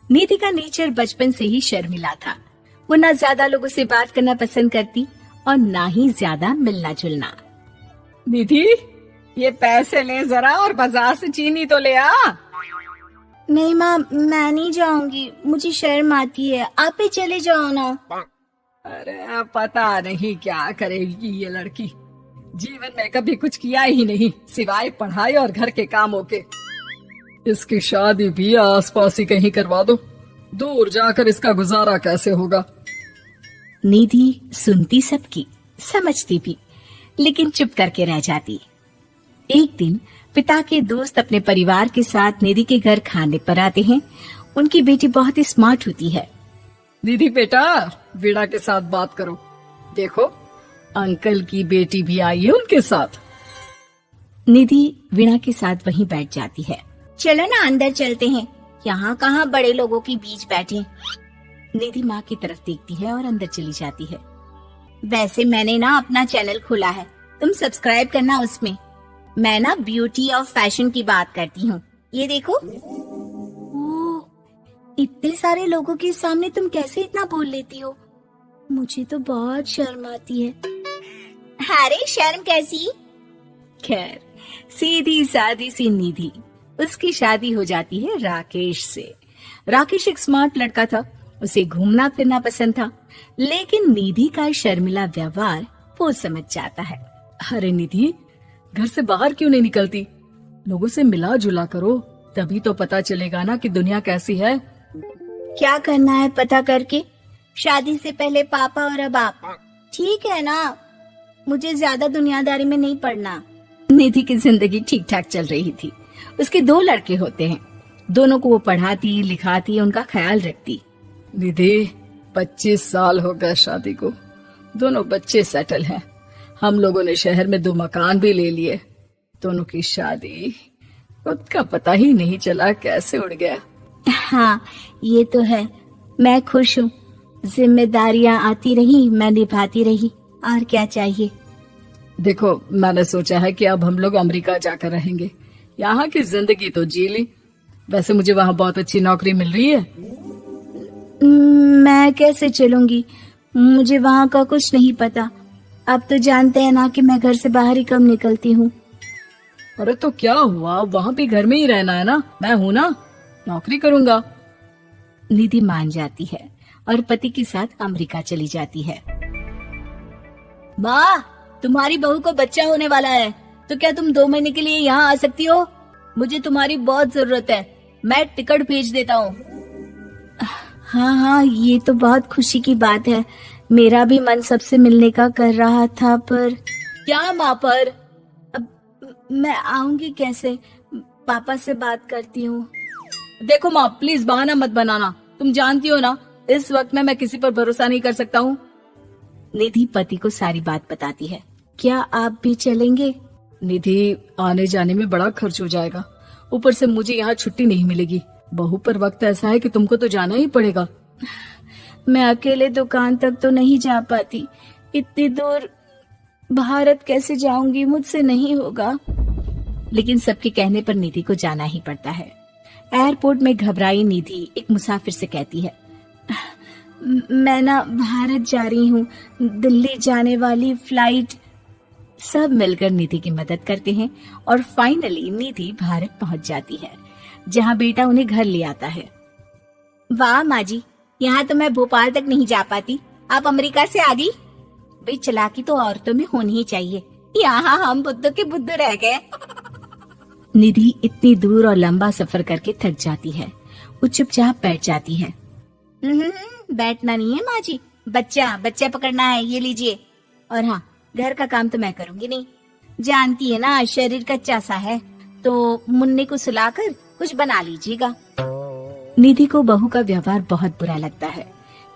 निधि का नेचर बचपन से ही शर्मिला था। वो ना ज्यादा लोगों से बात करना पसंद करती और ना ही ज्यादा मिलना जुलना। निधि, ये पैसे ले जरा और बाजार से चीनी तो ले आ। नहीं माँ, मैं नहीं जाऊंगी, मुझे शर्म आती है, आप ही चले जाओ ना। अरे पता नहीं क्या करेगी ये लड़की, जीवन में कभी कुछ किया ही नहीं सिवाय पढ़ाई और घर के कामों के। इसकी शादी भी आसपास ही कहीं करवा दो, दूर जाकर इसका गुजारा कैसे होगा। निधि सुनती सबकी, समझती भी, लेकिन चुप करके रह जाती। एक दिन पिता के दोस्त अपने परिवार के साथ निधि के घर खाने पर आते हैं। उनकी बेटी बहुत ही स्मार्ट होती है। निधि बेटा, वीणा के साथ बात करो, देखो अंकल की बेटी भी आई है उनके साथ। निधि वीणा के साथ वहीं बैठ जाती है। चलो ना अंदर चलते हैं, यहाँ कहाँ बड़े लोगों के बीच बैठे। निधि माँ की तरफ देखती है और अंदर चली जाती है। वैसे मैंने ना अपना चैनल खोला है, तुम सब्सक्राइब करना उसमें। मैं ना ब्यूटी और फैशन की बात करती हूँ, ये देखो। ओह, इतने सारे लोगों के सामने तुम कैसे इतना बोल लेती हो? मुझे तो बहुत शर्म आती है। अरे शर्म कैसी? खैर, सीधी सादी सी निधि, उसकी शादी हो जाती है राकेश से। राकेश एक स्मार्ट लड़का था, उसे घूमना फिरना पसंद था, लेकिन निधि का शर्मिला व्यवहार वो समझ जाता है। अरे निधि, घर से बाहर क्यों नहीं निकलती? लोगों से मिला जुला करो, तभी तो पता चलेगा ना कि दुनिया कैसी है। क्या करना है पता करके? शादी से पहले पापा और अब आप। ठीक है ना, मुझे ज्यादा दुनियादारी में नहीं पड़ना। निधि की जिंदगी ठीक ठाक चल रही थी। उसके 2 लड़के होते हैं, दोनों को वो पढ़ाती लिखाती, उनका ख्याल रखती। निधि, 25 साल हो गए शादी को, दोनों बच्चे सेटल हैं। हम लोगों ने शहर में 2 मकान भी ले लिए। दोनों की शादी खुद का पता ही नहीं चला कैसे उड़ गया। हाँ, ये तो है। मैं खुश हूँ, जिम्मेदारियाँ आती रही, मैं निभाती रही, और क्या चाहिए। देखो, मैंने सोचा है कि अब हम लोग अमेरिका जाकर रहेंगे। यहाँ की जिंदगी तो जी ली, वैसे मुझे वहाँ बहुत अच्छी नौकरी मिल रही है। मैं कैसे चलूंगी, मुझे वहाँ का कुछ नहीं पता। आप तो जानते हैं ना कि मैं घर से बाहर ही कम निकलती हूँ। अरे तो क्या हुआ, वहाँ भी घर में ही रहना है ना, मैं हूँ ना, नौकरी करूँगा। निधि मान जाती है और पति के साथ अमेरिका चली जाती है। माँ, तुम्हारी बहू को बच्चा होने वाला है, तो क्या तुम 2 महीने के लिए यहाँ आ सकती हो? मुझे तुम्हारी बहुत जरूरत है, मैं टिकट भेज देता हूँ। हाँ हाँ, ये तो बहुत खुशी की बात है। मेरा भी मन सबसे मिलने का कर रहा था, पर क्या माँ पर? अब मैं आऊंगी कैसे? पापा से बात करती हूँ। देखो माँ, प्लीज बहाना मत बनाना, तुम जानती हो ना इस वक्त में मैं किसी पर भरोसा नहीं कर सकता हूँ। निधि पति को सारी बात बताती है। क्या आप भी चलेंगे? निधि, आने जाने में बड़ा खर्च हो जाएगा, ऊपर से मुझे यहाँ छुट्टी नहीं मिलेगी। बहू पर वक्त ऐसा है कि तुमको तो जाना ही पड़ेगा। मैं अकेले दुकान तक तो नहीं जा पाती, इतनी दूर भारत कैसे जाऊंगी, मुझसे नहीं होगा। लेकिन सबके कहने पर निधि को जाना ही पड़ता है। एयरपोर्ट में घबराई निधि एक मुसाफिर से कहती है, मैं ना भारत जा रही हूँ, दिल्ली जाने वाली फ्लाइट। सब मिलकर निधि की मदद करते हैं और फाइनली निधि भारत पहुंच जाती है, जहाँ बेटा उन्हें घर ले आता है। वाह माँ जी, यहाँ तो मैं भोपाल तक नहीं जा पाती, आप अमेरिका से आ गई। भाई चालाकी तो औरतों में होनी ही चाहिए, यहाँ हम बुद्धू के बुद्धू रह गए। निधि इतनी दूर और लंबा सफर करके थक जाती है, वो चुपचाप बैठ जाती है। बैठना नहीं है माँ जी, बच्चा पकड़ना है, ये लीजिए। और हाँ, घर का काम तो मैं करूंगी नहीं, जानती है ना शरीर कच्चा सा है, तो मुन्ने को सुलाकर कुछ बना लीजिएगा। निधि को बहू का व्यवहार बहुत बुरा लगता है।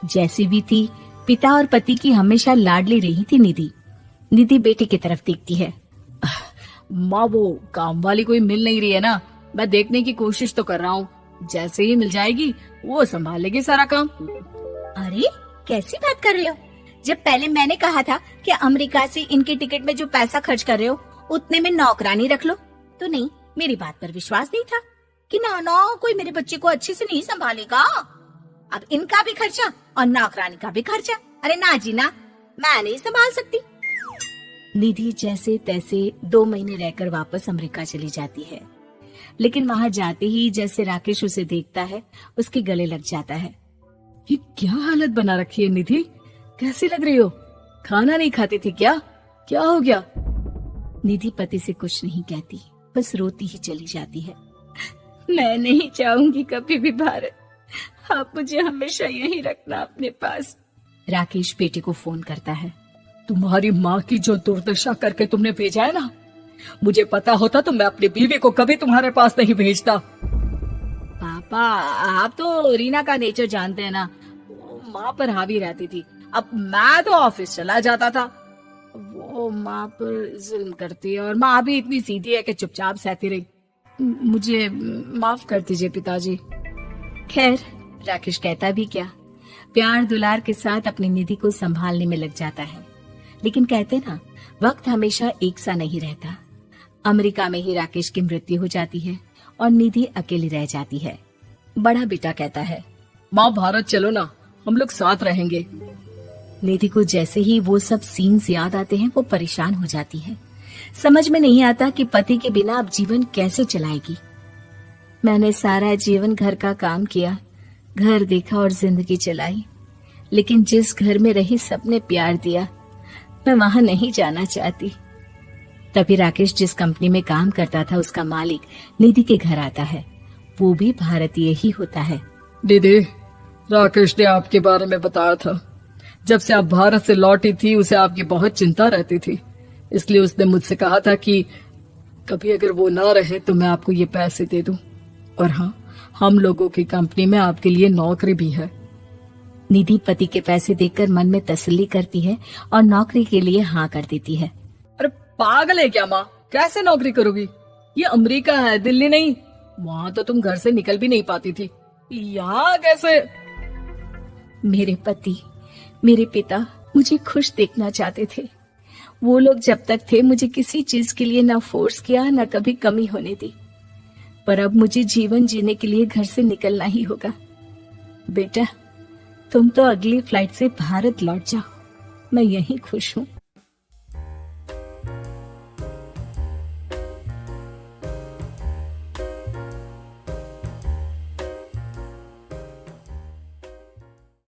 जैसी भी थी, पिता और पति की हमेशा लाडली रही थी निधि। निधि बेटी की तरफ देखती है। माँ, वो काम वाली कोई मिल नहीं रही है ना, मैं देखने की कोशिश तो कर रहा हूँ, जैसे ही मिल जाएगी वो संभाल लेगी सारा काम। अरे कैसी बात कर रहे हो? जब पहले मैंने कहा था कि अमेरिका से इनके टिकट में जो पैसा खर्च कर रहे हो उतने में नौकरानी रख लो, तो नहीं, मेरी बात पर विश्वास नहीं था। कि ना ना कोई मेरे बच्चे को अच्छे से नहीं संभालेगा। अब इनका भी खर्चा और नौकरानी का भी खर्चा। अरे ना जी ना, मैं नहीं संभाल सकती। निधि जैसे तैसे 2 महीने रहकर वापस अमेरिका चली जाती है, लेकिन वहां जाते ही जैसे राकेश उसे देखता है उसके गले लग जाता है। ये क्या हालत बना रखी है निधि, कैसी लग रही हो? खाना नहीं खाती थी क्या? क्या हो गया? निधि पति से कुछ नहीं कहती, बस रोती ही चली जाती है। मैं नहीं चाहूंगी कभी भी भारत, आप मुझे हमेशा यहीं रखना अपने पास। राकेश बेटे को फोन करता है। तुम्हारी माँ की जो दुर्दशा करके तुमने भेजा है ना, मुझे पता होता तो मैं अपनी बीवी को कभी तुम्हारे पास नहीं भेजता। पापा, आप तो रीना का नेचर जानते हैं ना, वो माँ पर हावी रहती थी। अब मैं तो ऑफिस चला जाता था, वो माँ पर जुल्म करती है और माँ भी इतनी सीधी है कि चुपचाप सहती रही। मुझे माफ कर दीजिए पिताजी। खैर, राकेश कहता भी क्या, प्यार दुलार के साथ अपनी निधि को संभालने में लग जाता है। लेकिन कहते ना, वक्त हमेशा एक सा नहीं रहता। अमेरिका में ही राकेश की मृत्यु हो जाती है और निधि अकेली रह जाती है। बड़ा बेटा कहता है, माँ भारत चलो ना, हम लोग साथ रहेंगे। निधि को जैसे ही वो सब सीन्स याद आते हैं वो परेशान हो जाती है। समझ में नहीं आता कि पति के बिना अब जीवन कैसे चलाएगी। मैंने सारा जीवन घर का काम किया, घर देखा और जिंदगी चलाई, लेकिन जिस घर में रही सबने प्यार दिया, मैं वहां नहीं जाना चाहती। तभी राकेश जिस कंपनी में काम करता था उसका मालिक निधि के घर आता है। वो भी भारतीय ही होता है। दीदी, राकेश ने आपके बारे में बताया था। जब से आप भारत से लौटी थी उसे आपकी बहुत चिंता रहती थी, इसलिए उसने मुझसे कहा था कि कभी अगर वो ना रहे तो मैं आपको ये पैसे दे दूं। और हाँ, हम लोगों की कंपनी में आपके लिए नौकरी भी है। निधि पति के पैसे देखकर मन में तसल्ली करती है और नौकरी के लिए हाँ कर देती है। अरे पागल है क्या माँ, कैसे नौकरी करोगी? ये अमेरिका है, दिल्ली नहीं। वहाँ तो तुम घर से निकल भी नहीं पाती थी, यहाँ कैसे? मेरे पति, मेरे पिता मुझे खुश देखना चाहते थे। वो लोग जब तक थे मुझे किसी चीज के लिए ना फोर्स किया, ना कभी कमी होने दी। पर अब मुझे जीवन जीने के लिए घर से निकलना ही होगा। बेटा, तुम तो अगली फ्लाइट से भारत लौट जाओ, मैं यहीं खुश हूँ।